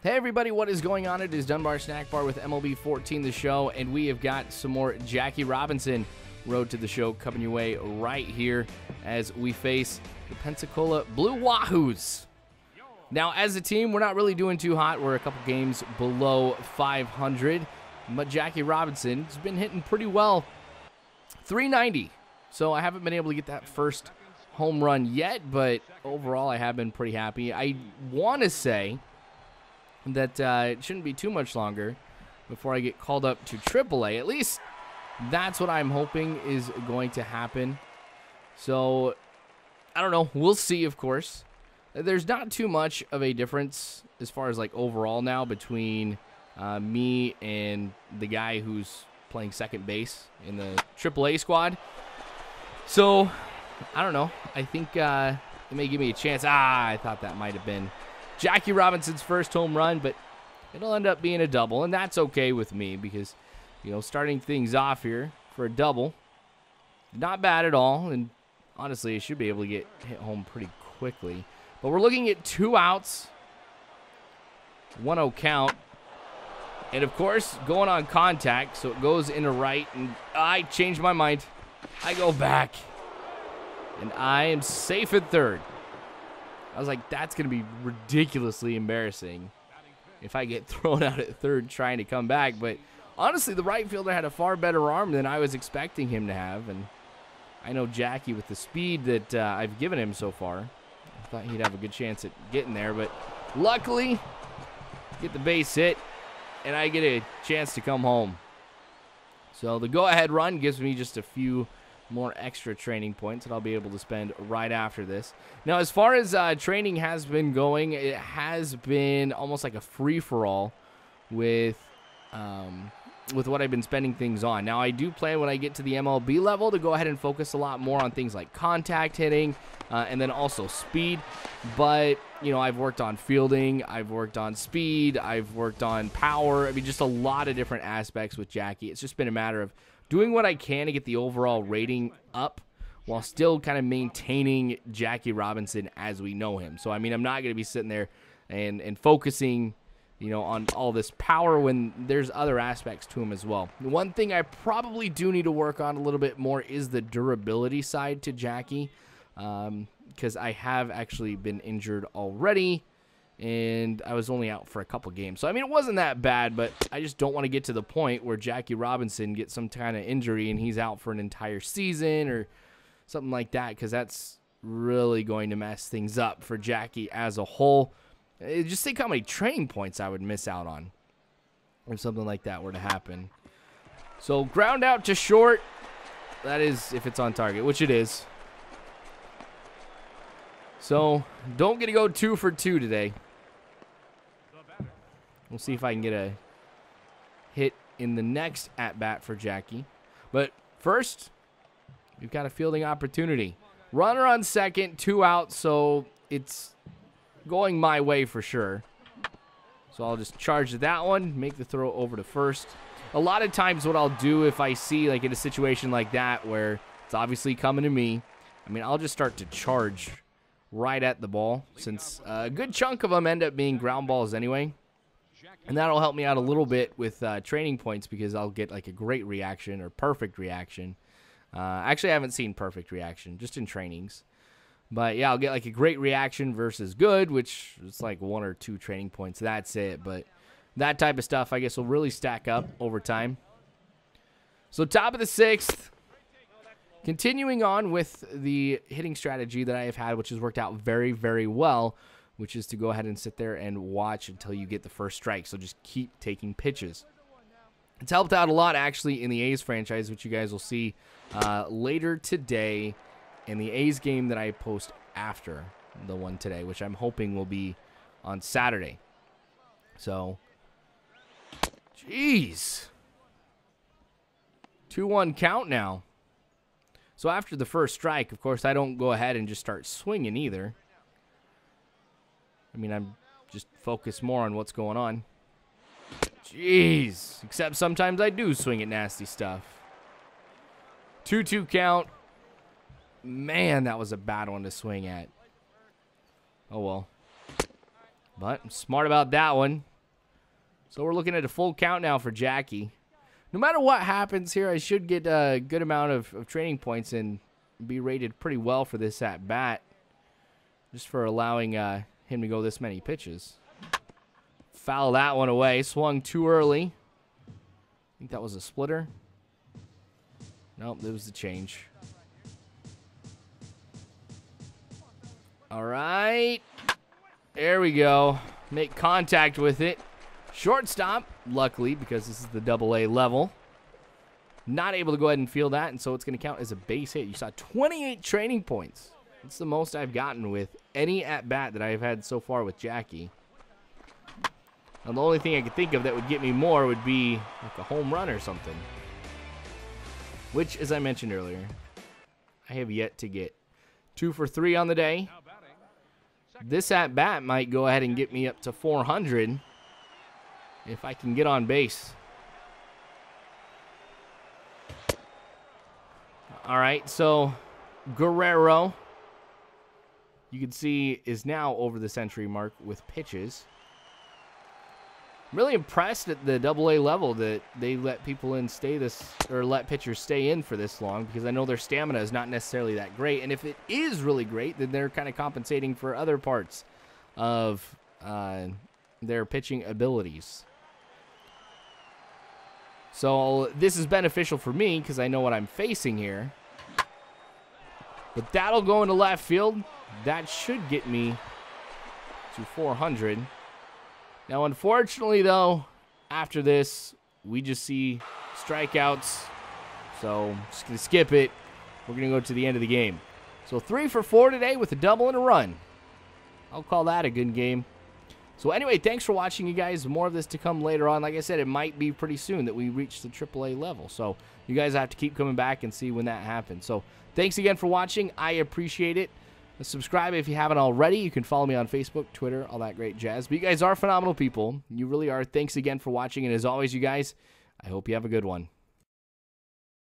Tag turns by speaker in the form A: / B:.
A: Hey everybody, what is going on? It is Dunbar Snack Bar with MLB 14 the show, and we have got some more Jackie Robinson Road to the Show coming your way right here as we face the Pensacola Blue Wahoos. Now, as a team, we're not really doing too hot. We're a couple games below 500, but Jackie Robinson has been hitting pretty well. 390, so I haven't been able to get that first home run yet, but overall I have been pretty happy. I want to say that it shouldn't be too much longer before I get called up to AAA. At least that's what I'm hoping is going to happen. So, I don't know. We'll see, of course. There's not too much of a difference as far as like overall now between me and the guy who's playing second base in the AAA squad. So, I don't know. I think it may give me a chance. I thought that might have been Jackie Robinson's first home run, but it'll end up being a double, and that's okay with me because, you know, starting things off here for a double, not bad at all, and honestly, I should be able to get hit home pretty quickly. But we're looking at 2 outs, 1-0 count, and of course, going on contact, so it goes into right, and I changed my mind. I go back, and I am safe at third. I was like, that's going to be ridiculously embarrassing if I get thrown out at third trying to come back. But honestly, the right fielder had a far better arm than I was expecting him to have. And I know Jackie, with the speed that I've given him so far, I thought he'd have a good chance at getting there. But luckily, get the base hit, and I get a chance to come home. So the go-ahead run gives me just a few more extra training points that I'll be able to spend right after this. Now, as far as training has been going, it has been almost like a free-for-all with what I've been spending things on. Now, I do plan when I get to the MLB level to go ahead and focus a lot more on things like contact hitting and then also speed. But, you know, I've worked on fielding, I've worked on speed, I've worked on power. I mean, just a lot of different aspects with Jackie. It's just been a matter of doing what I can to get the overall rating up while still kind of maintaining Jackie Robinson as we know him. So, I mean, I'm not going to be sitting there and focusing, you know, on all this power when there's other aspects to him as well. One thing I probably do need to work on a little bit more is the durability side to Jackie, because I have actually been injured already, and I was only out for a couple games. So, I mean, it wasn't that bad, but I just don't want to get to the point where Jackie Robinson gets some kind of injury and he's out for an entire season or something like that, because that's really going to mess things up for Jackie as a whole. Just think how many training points I would miss out on if something like that were to happen. So, ground out to short. That is if it's on target, which it is. So, don't get to go 2 for 2 today. We'll see if I can get a hit in the next at-bat for Jackie. But first, we've got a fielding opportunity. Runner on second, 2 outs, so it's going my way for sure. So I'll just charge that one, make the throw over to first. A lot of times what I'll do if I see, like in a situation like that where it's obviously coming to me, I mean, I'll just start to charge right at the ball, since a good chunk of them end up being ground balls anyway. And that'll help me out a little bit with training points, because I'll get like a great reaction or perfect reaction. Actually, I haven't seen perfect reaction, just in trainings. But yeah, I'll get like a great reaction versus good, which is like 1 or 2 training points. That's it. But that type of stuff, I guess, will really stack up over time. So top of the 6th. Continuing on with the hitting strategy that I have had, which has worked out very, very well, which is to go ahead and sit there and watch until you get the first strike. So just keep taking pitches. It's helped out a lot, actually, in the A's franchise, which you guys will see later today in the A's game that I post after the one today, which I'm hoping will be on Saturday. So, jeez. 2-1 count now. So after the first strike, of course, I don't go ahead and just start swinging either. I mean, I'm just focused more on what's going on. Jeez. Except sometimes I do swing at nasty stuff. 2-2 count. Man, that was a bad one to swing at. Oh, well. But I'm smart about that one. So we're looking at a full count now for Jackie. No matter what happens here, I should get a good amount of training points and be rated pretty well for this at-bat. Just for allowing him to go this many pitches. Foul that one away. Swung too early. I think that was a splitter. Nope, it was the change. All right. There we go. Make contact with it. Shortstop, luckily, because this is the AA level. Not able to go ahead and field that, and so it's going to count as a base hit. You saw 28 training points. That's the most I've gotten with any at-bat that I've had so far with Jackie. And the only thing I could think of that would get me more would be like a home run or something. Which, as I mentioned earlier, I have yet to get. 2 for 3 on the day. This at-bat might go ahead and get me up to 400 if I can get on base. All right, so Guerrero, you can see, is now over the century mark with pitches. I'm really impressed at the AA level that they let people in stay this, or let pitchers stay in for this long, because I know their stamina is not necessarily that great. And if it is really great, then they're kind of compensating for other parts of their pitching abilities. So this is beneficial for me because I know what I'm facing here. But that'll go into left field. That should get me to 400. Now, unfortunately, though, after this, we just see strikeouts. So I'm just going to skip it. We're going to go to the end of the game. So 3 for 4 today with a double and a run. I'll call that a good game. So anyway, thanks for watching, you guys. More of this to come later on. Like I said, it might be pretty soon that we reach the AAA level. So you guys have to keep coming back and see when that happens. So thanks again for watching. I appreciate it. Subscribe if you haven't already. You can follow me on Facebook, Twitter, all that great jazz. But you guys are phenomenal people. You really are. Thanks again for watching. And as always, you guys, I hope you have a good one.